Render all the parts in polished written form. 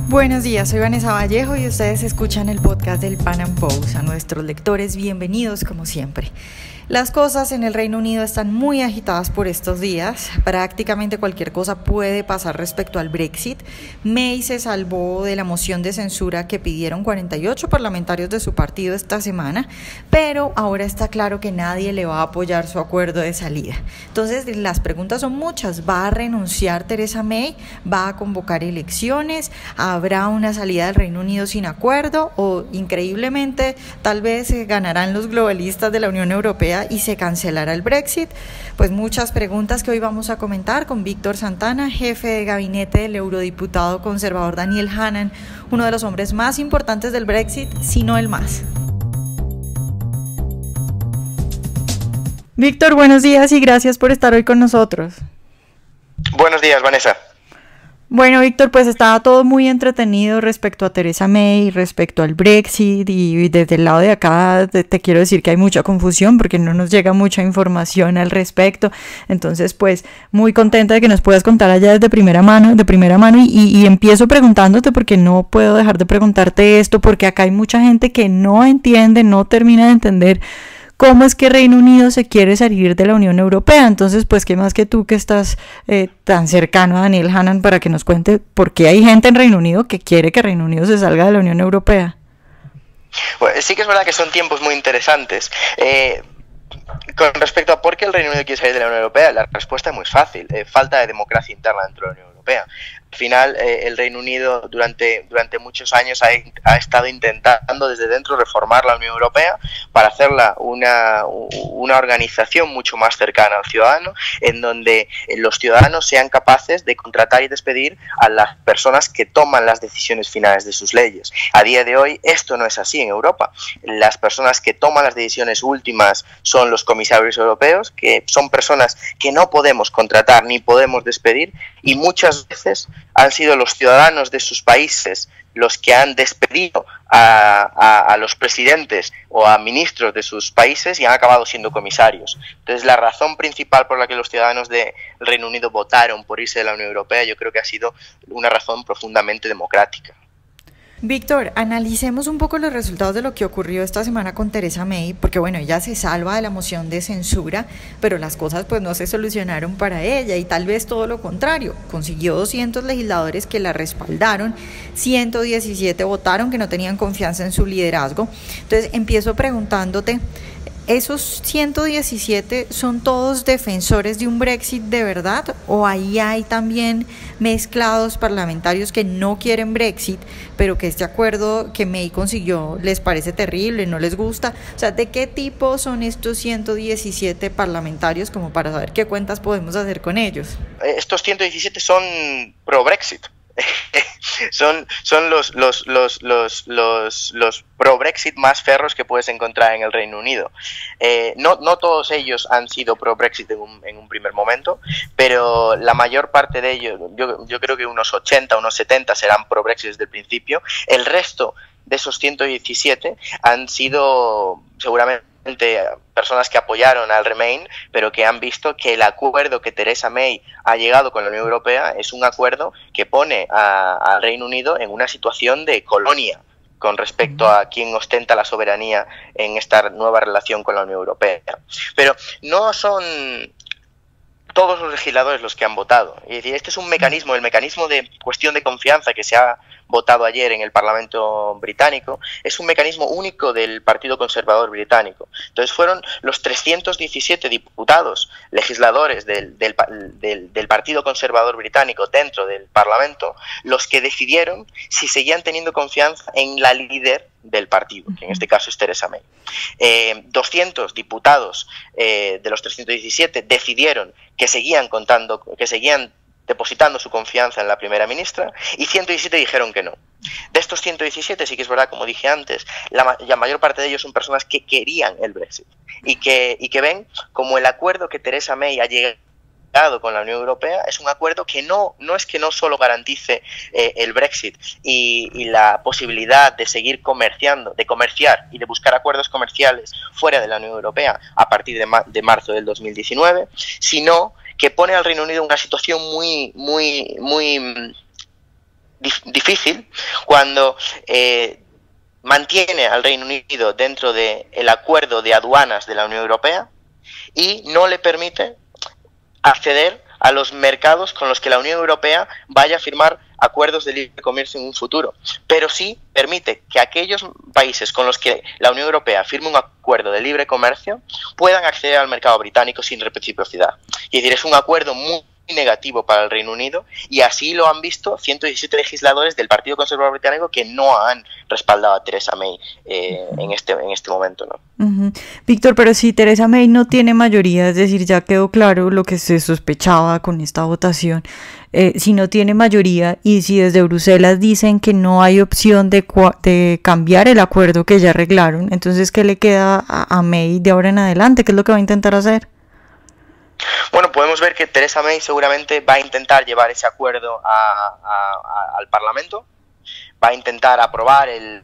Buenos días, soy Vanessa Vallejo y ustedes escuchan el podcast del Pan Am Post. A nuestros lectores, bienvenidos como siempre. Las cosas en el Reino Unido están muy agitadas por estos días. Prácticamente cualquier cosa puede pasar respecto al Brexit. May se salvó de la moción de censura que pidieron 48 parlamentarios de su partido esta semana, pero ahora está claro que nadie le va a apoyar su acuerdo de salida. Entonces, las preguntas son muchas. ¿Va a renunciar Theresa May? ¿Va a convocar elecciones? ¿Habrá una salida del Reino Unido sin acuerdo? ¿O, increíblemente, tal vez ganarán los globalistas de la Unión Europea y se cancelará el Brexit? Pues muchas preguntas que hoy vamos a comentar con Víctor Santana, jefe de gabinete del eurodiputado conservador Daniel Hannan, uno de los hombres más importantes del Brexit, si no el más. Víctor, buenos días y gracias por estar hoy con nosotros. Buenos días, Vanessa. Bueno, Víctor, pues estaba todo muy entretenido respecto a Theresa May, respecto al Brexit, y desde el lado de acá te quiero decir que hay mucha confusión porque no nos llega mucha información al respecto. Entonces, pues muy contenta de que nos puedas contar allá desde primera mano y empiezo preguntándote porque no puedo dejar de preguntarte esto, porque acá hay mucha gente que no entiende, no termina de entender cómo es que Reino Unido se quiere salir de la Unión Europea. Entonces, pues, ¿qué más que tú que estás tan cercano a Daniel Hannan para que nos cuente por qué hay gente en Reino Unido que quiere que Reino Unido se salga de la Unión Europea? Pues sí que es verdad que son tiempos muy interesantes. Con respecto a por qué el Reino Unido quiere salir de la Unión Europea, la respuesta es muy fácil. Falta de democracia interna dentro de la Unión Europea. Al final, el Reino Unido durante muchos años ha estado intentando desde dentro reformar la Unión Europea para hacerla una organización mucho más cercana al ciudadano, en donde los ciudadanos sean capaces de contratar y despedir a las personas que toman las decisiones finales de sus leyes. A día de hoy esto no es así en Europa. Las personas que toman las decisiones últimas son los comisarios europeos, que son personas que no podemos contratar ni podemos despedir, y muchas veces han sido los ciudadanos de sus países los que han despedido a los presidentes o a ministros de sus países y han acabado siendo comisarios. Entonces, la razón principal por la que los ciudadanos del Reino Unido votaron por irse de la Unión Europea, yo creo que ha sido una razón profundamente democrática. Víctor, analicemos un poco los resultados de lo que ocurrió esta semana con Theresa May, porque bueno, ella se salva de la moción de censura, pero las cosas pues no se solucionaron para ella y tal vez todo lo contrario. Consiguió 200 legisladores que la respaldaron, 117 votaron que no tenían confianza en su liderazgo. Entonces empiezo preguntándote, ¿esos 117 son todos defensores de un Brexit de verdad? ¿O ahí hay también mezclados parlamentarios que no quieren Brexit, pero que este acuerdo que May consiguió les parece terrible, no les gusta? O sea, ¿de qué tipo son estos 117 parlamentarios como para saber qué cuentas podemos hacer con ellos? Estos 117 son pro-Brexit. son los pro-Brexit más ferros que puedes encontrar en el Reino Unido. No todos ellos han sido pro-Brexit en un primer momento, pero la mayor parte de ellos, yo creo que unos 80, unos 70 serán pro-Brexit desde el principio. El resto de esos 117 han sido seguramente personas que apoyaron al Remain, pero que han visto que el acuerdo que Theresa May ha llegado con la Unión Europea es un acuerdo que pone al Reino Unido en una situación de colonia con respecto a quien ostenta la soberanía en esta nueva relación con la Unión Europea. Pero no son todos los legisladores los que han votado. Es decir, este es un mecanismo, el mecanismo de cuestión de confianza que se ha votado ayer en el Parlamento británico, es un mecanismo único del Partido Conservador británico. Entonces fueron los 317 diputados legisladores del Partido Conservador británico dentro del Parlamento los que decidieron si seguían teniendo confianza en la líder del partido, que en este caso es Theresa May. 200 diputados de los 317 decidieron que seguían depositando su confianza en la primera ministra, y 117 dijeron que no. De estos 117, sí que es verdad, como dije antes, la mayor parte de ellos son personas que querían el Brexit y que ven como el acuerdo que Theresa May ha llegado con la Unión Europea es un acuerdo que no es que no solo garantice el Brexit y la posibilidad de seguir comerciar y de buscar acuerdos comerciales fuera de la Unión Europea a partir de marzo del 2019, sino que pone al Reino Unido en una situación muy difícil cuando mantiene al Reino Unido dentro del acuerdo de aduanas de la Unión Europea y no le permite acceder a los mercados con los que la Unión Europea vaya a firmar acuerdos de libre comercio en un futuro, pero sí permite que aquellos países con los que la Unión Europea firme un acuerdo de libre comercio puedan acceder al mercado británico sin reciprocidad. Es decir, es un acuerdo muy negativo para el Reino Unido, y así lo han visto 117 legisladores del Partido Conservador Británico que no han respaldado a Theresa May en este momento, ¿no? Víctor, pero si Theresa May no tiene mayoría, es decir, ya quedó claro lo que se sospechaba con esta votación, si no tiene mayoría y si desde Bruselas dicen que no hay opción de cambiar el acuerdo que ya arreglaron, entonces ¿qué le queda a May de ahora en adelante? ¿Qué es lo que va a intentar hacer? Bueno, podemos ver que Theresa May seguramente va a intentar llevar ese acuerdo al Parlamento, va a intentar aprobar el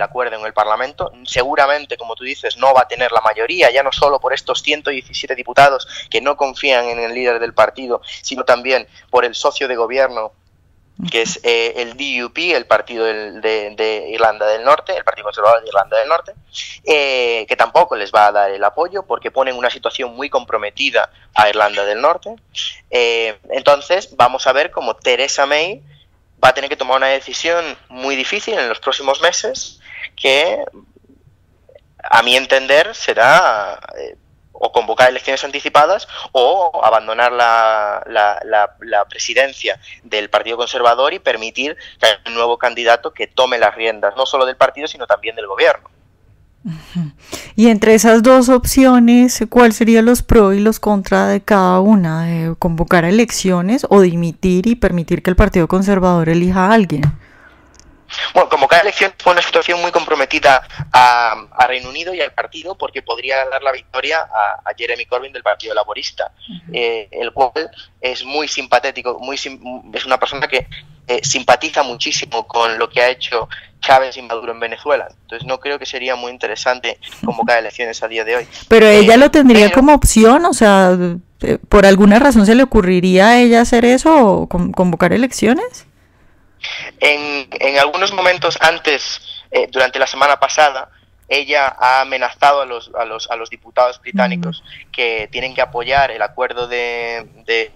acuerdo en el Parlamento. Seguramente, como tú dices, no va a tener la mayoría, ya no solo por estos 117 diputados que no confían en el líder del partido, sino también por el socio de gobierno, que es el DUP, el partido de Irlanda del Norte, el Partido Conservador de Irlanda del Norte, que tampoco les va a dar el apoyo porque ponen una situación muy comprometida a Irlanda del Norte. Entonces vamos a ver cómo Theresa May va a tener que tomar una decisión muy difícil en los próximos meses, que a mi entender será o convocar elecciones anticipadas o abandonar la presidencia del Partido Conservador y permitir que haya un nuevo candidato que tome las riendas, no solo del partido, sino también del gobierno. Y entre esas dos opciones, ¿cuáles serían los pros y los contras de cada una? ¿De convocar elecciones o dimitir y permitir que el Partido Conservador elija a alguien? Bueno, convocar elecciones fue una situación muy comprometida a Reino Unido y al partido, porque podría dar la victoria a Jeremy Corbyn del Partido Laborista, el cual es muy simpatético, es una persona que simpatiza muchísimo con lo que ha hecho Chávez y Maduro en Venezuela. Entonces no creo que sería muy interesante convocar elecciones a día de hoy. Pero ella lo tendría como opción, o sea, ¿por alguna razón se le ocurriría a ella hacer eso o convocar elecciones? En algunos momentos antes, durante la semana pasada, ella ha amenazado a los diputados británicos que tienen que apoyar el acuerdo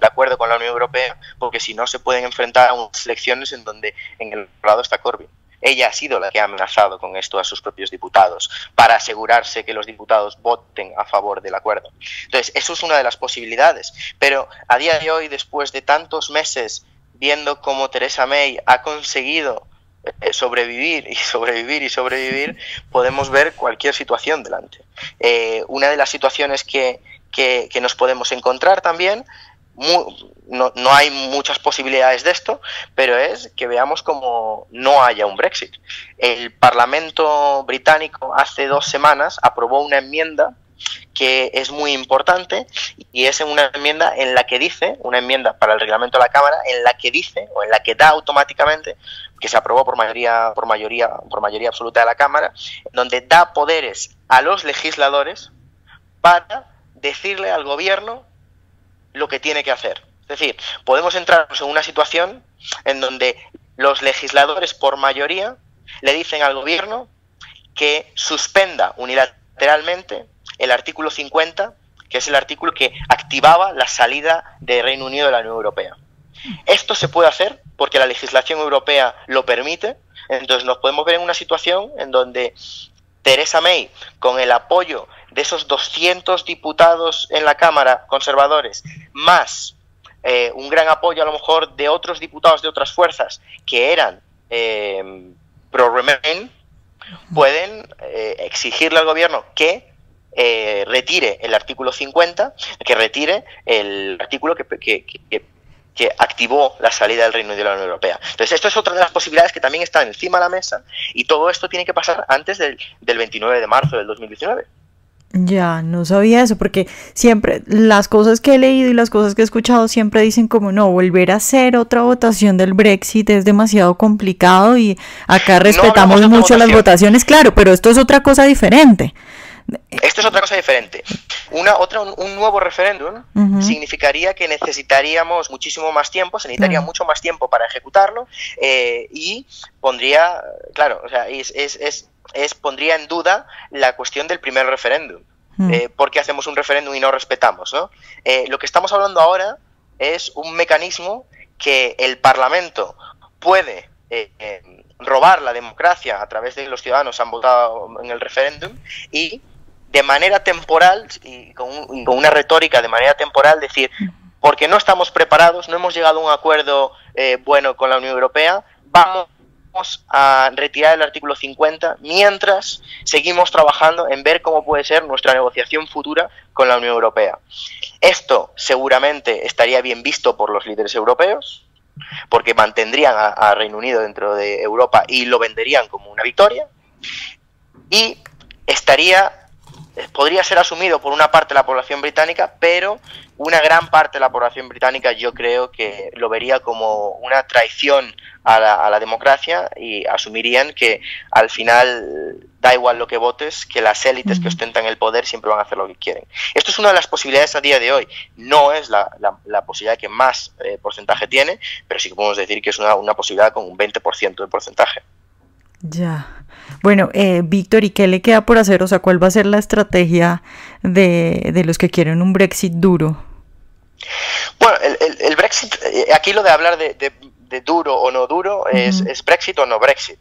acuerdo con la Unión Europea, porque si no se pueden enfrentar a unas elecciones en donde en el lado está Corbyn. Ella ha sido la que ha amenazado con esto a sus propios diputados para asegurarse que los diputados voten a favor del acuerdo. Entonces, eso es una de las posibilidades. Pero a día de hoy, después de tantos meses viendo cómo Theresa May ha conseguido sobrevivir, podemos ver cualquier situación delante. Una de las situaciones que nos podemos encontrar también, no hay muchas posibilidades de esto, pero es que veamos como no haya un Brexit. El Parlamento británico hace 2 semanas aprobó una enmienda que es muy importante, y es una enmienda en la que dice, una enmienda para el reglamento de la Cámara, en la que dice, o en la que da automáticamente, que se aprobó por mayoría absoluta de la Cámara, donde da poderes a los legisladores para decirle al gobierno lo que tiene que hacer. Es decir, podemos entrarnos en una situación en donde los legisladores por mayoría le dicen al gobierno que suspenda unilateralmente el artículo 50, que es el artículo que activaba la salida del Reino Unido de la Unión Europea. Esto se puede hacer porque la legislación europea lo permite. Entonces nos podemos ver en una situación en donde Theresa May, con el apoyo de esos 200 diputados en la Cámara conservadores, más un gran apoyo a lo mejor de otros diputados de otras fuerzas que eran pro-Remain, pueden exigirle al gobierno que retire el artículo 50, que retire el artículo que activó la salida del Reino Unido de la Unión Europea. Entonces, esto es otra de las posibilidades que también están encima de la mesa, y todo esto tiene que pasar antes del 29 de marzo del 2019. Ya, no sabía eso, porque siempre las cosas que he leído y las cosas que he escuchado siempre dicen como no, volver a hacer otra votación del Brexit es demasiado complicado, y acá respetamos mucho las votaciones, claro, pero esto es otra cosa diferente. Esto es otra cosa diferente. Un nuevo referéndum significaría que necesitaríamos muchísimo más tiempo, se necesitaría mucho más tiempo para ejecutarlo, y pondría, claro, o sea, pondría en duda la cuestión del primer referéndum. ¿Por qué hacemos un referéndum y no respetamos, ¿no? Lo que estamos hablando ahora es un mecanismo que el Parlamento puede robar la democracia a través de los ciudadanos han votado en el referéndum, y de manera temporal y con una retórica de manera temporal decir, porque no estamos preparados, no hemos llegado a un acuerdo bueno con la Unión Europea, vamos a retirar el artículo 50 mientras seguimos trabajando en ver cómo puede ser nuestra negociación futura con la Unión Europea. Esto seguramente estaría bien visto por los líderes europeos, porque mantendrían a Reino Unido dentro de Europa y lo venderían como una victoria, y podría ser asumido por una parte de la población británica, pero una gran parte de la población británica yo creo que lo vería como una traición a la democracia, y asumirían que al final da igual lo que votes, que las élites que ostentan el poder siempre van a hacer lo que quieren. Esto es una de las posibilidades a día de hoy. No es la posibilidad que más porcentaje tiene, pero sí que podemos decir que es una posibilidad con un 20% de porcentaje. Ya. Bueno, Víctor, ¿y qué le queda por hacer? O sea, ¿cuál va a ser la estrategia de los que quieren un Brexit duro? Bueno, el Brexit, aquí lo de hablar de duro o no duro es Brexit o no Brexit.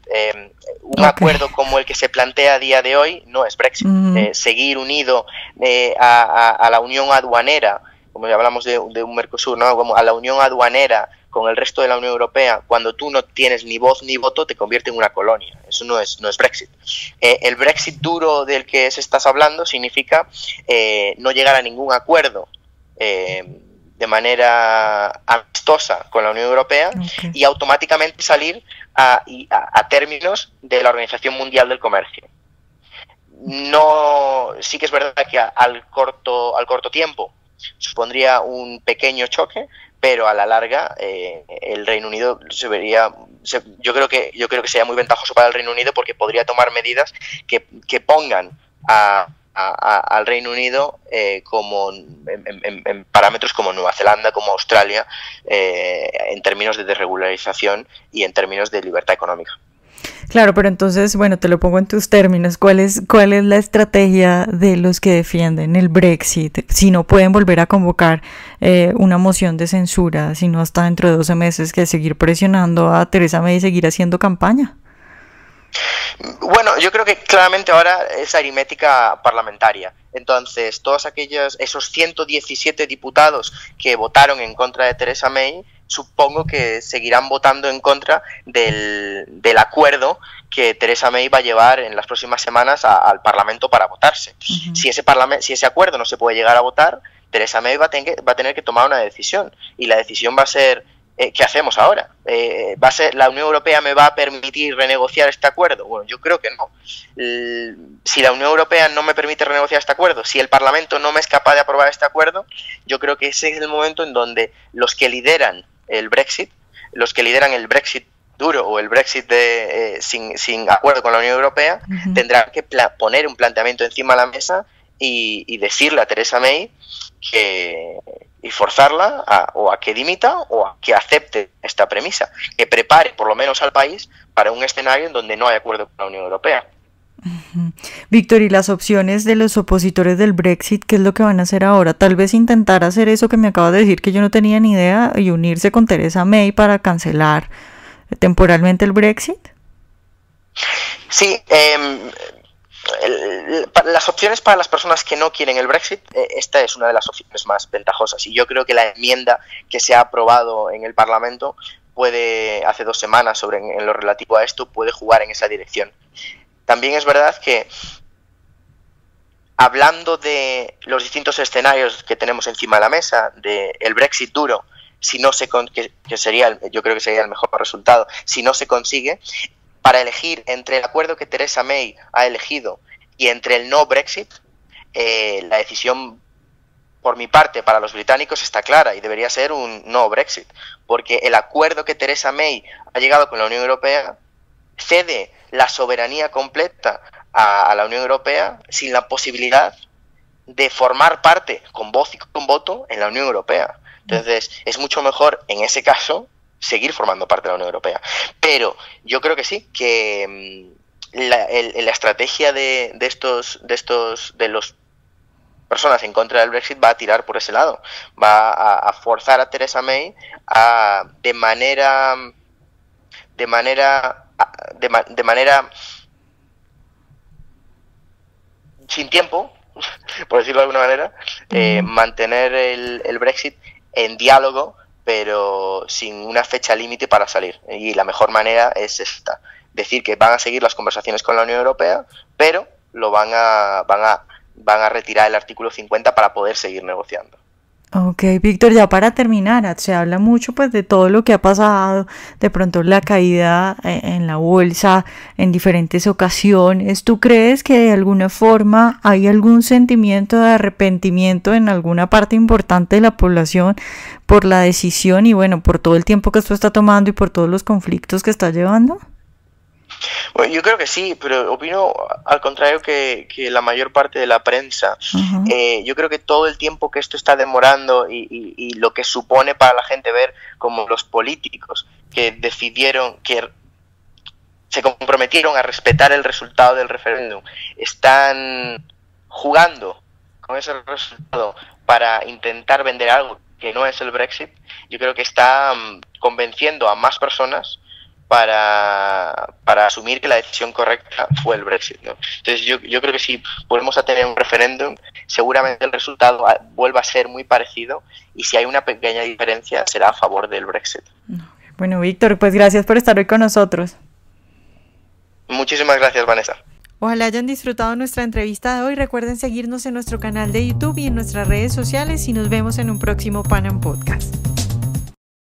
Un acuerdo como el que se plantea a día de hoy no es Brexit. Seguir unido a la unión aduanera, como ya hablamos de un Mercosur, ¿no? Como a la unión aduanera con el resto de la Unión Europea, cuando tú no tienes ni voz ni voto, te convierte en una colonia. Eso no es Brexit. El Brexit duro del que se estás hablando significa no llegar a ningún acuerdo de manera amistosa con la Unión Europea, y automáticamente salir a términos de la Organización Mundial del Comercio. Sí que es verdad que al corto tiempo supondría un pequeño choque, pero a la larga el Reino Unido yo creo que sería muy ventajoso para el Reino Unido, porque podría tomar medidas que pongan al Reino Unido como en parámetros como Nueva Zelanda, como Australia, en términos de desregularización y en términos de libertad económica. Claro, pero entonces, bueno, te lo pongo en tus términos. ¿Cuál es la estrategia de los que defienden el Brexit? Si no pueden volver a convocar una moción de censura, sino hasta dentro de 12 meses, que seguir presionando a Theresa May y seguir haciendo campaña. Bueno, yo creo que claramente ahora es aritmética parlamentaria. Entonces, esos 117 diputados que votaron en contra de Theresa May, supongo que seguirán votando en contra del acuerdo que Theresa May va a llevar en las próximas semanas al Parlamento para votarse. Si ese acuerdo no se puede llegar a votar, Theresa May va a tener que tomar una decisión, y la decisión va a ser ¿qué hacemos ahora? ¿La Unión Europea me va a permitir renegociar este acuerdo? Bueno, yo creo que no. Si la Unión Europea no me permite renegociar este acuerdo, si el Parlamento no me es capaz de aprobar este acuerdo, yo creo que ese es el momento en donde los que lideran el Brexit duro o el Brexit sin acuerdo con la Unión Europea, tendrán que poner un planteamiento encima de la mesa y decirle a Theresa May y forzarla a que dimita o a que acepte esta premisa, que prepare por lo menos al país para un escenario en donde no hay acuerdo con la Unión Europea. Víctor, ¿y las opciones de los opositores del Brexit, qué es lo que van a hacer ahora? Tal vez intentar hacer eso que me acabas de decir, que yo no tenía ni idea, y unirse con Theresa May para cancelar temporalmente el Brexit. Sí, las opciones para las personas que no quieren el Brexit, esta es una de las opciones más ventajosas, y yo creo que la enmienda que se ha aprobado en el Parlamento hace 2 semanas en lo relativo a esto, puede jugar en esa dirección. También es verdad que, hablando de los distintos escenarios que tenemos encima de la mesa, del Brexit duro, yo creo que sería el mejor resultado, si no se consigue, para elegir entre el acuerdo que Theresa May ha elegido y entre el no Brexit, la decisión, por mi parte, para los británicos está clara, y debería ser un no Brexit, porque el acuerdo que Theresa May ha llegado con la Unión Europea cede la soberanía completa a la Unión Europea sin la posibilidad de formar parte con voz y con voto en la Unión Europea. Entonces, es mucho mejor, en ese caso, seguir formando parte de la Unión Europea. Pero yo creo que sí, que la estrategia de los personas en contra del Brexit va a tirar por ese lado. Va a forzar a Theresa May a, de manera sin tiempo, por decirlo de alguna manera, mantener el Brexit en diálogo, pero sin una fecha límite para salir. Y la mejor manera es esta: decir que van a seguir las conversaciones con la Unión Europea, pero van a retirar el artículo 50 para poder seguir negociando. Ok, Víctor, ya para terminar, se habla mucho pues de todo lo que ha pasado, de pronto la caída en la bolsa en diferentes ocasiones. ¿Tú crees que de alguna forma hay algún sentimiento de arrepentimiento en alguna parte importante de la población por la decisión y bueno, por todo el tiempo que esto está tomando y por todos los conflictos que está llevando? Bueno, yo creo que sí, pero opino al contrario que la mayor parte de la prensa. Yo creo que todo el tiempo que esto está demorando y lo que supone para la gente ver como los políticos que decidieron, que se comprometieron a respetar el resultado del referéndum, están jugando con ese resultado para intentar vender algo que no es el Brexit, yo creo que está convenciendo a más personas para asumir que la decisión correcta fue el Brexit, ¿no? Entonces yo creo que si volvemos a tener un referéndum, seguramente el resultado vuelva a ser muy parecido, y si hay una pequeña diferencia será a favor del Brexit. Bueno, Víctor, pues gracias por estar hoy con nosotros. Muchísimas gracias, Vanessa. Ojalá hayan disfrutado nuestra entrevista de hoy. Recuerden seguirnos en nuestro canal de YouTube y en nuestras redes sociales, y nos vemos en un próximo Pan Am Podcast.